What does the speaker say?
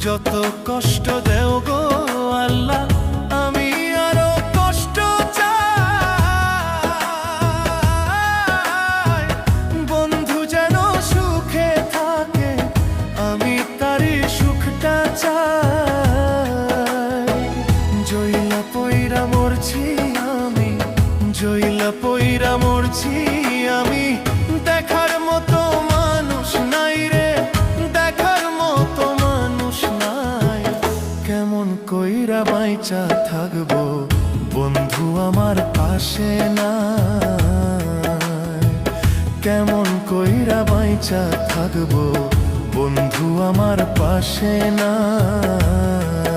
যত কষ্ট দেও গো আল্লাহ, আমি আরো কষ্ট চাই। বন্ধু যেন সুখে থাকে, আমি তারই সুখটা চাই। জইলা পইরা মরছি আমি, জইলা পইরা মরছি আমি, দেখার মতো মানুষ নাই রে, দেখার মতো মানুষ নাই। কেমন কইরা বাইচা থাকবো বন্ধু আমার পাশে নাই। কেমন কইরা বাইচা থাকবো বন্ধু আমার পাশে নাই।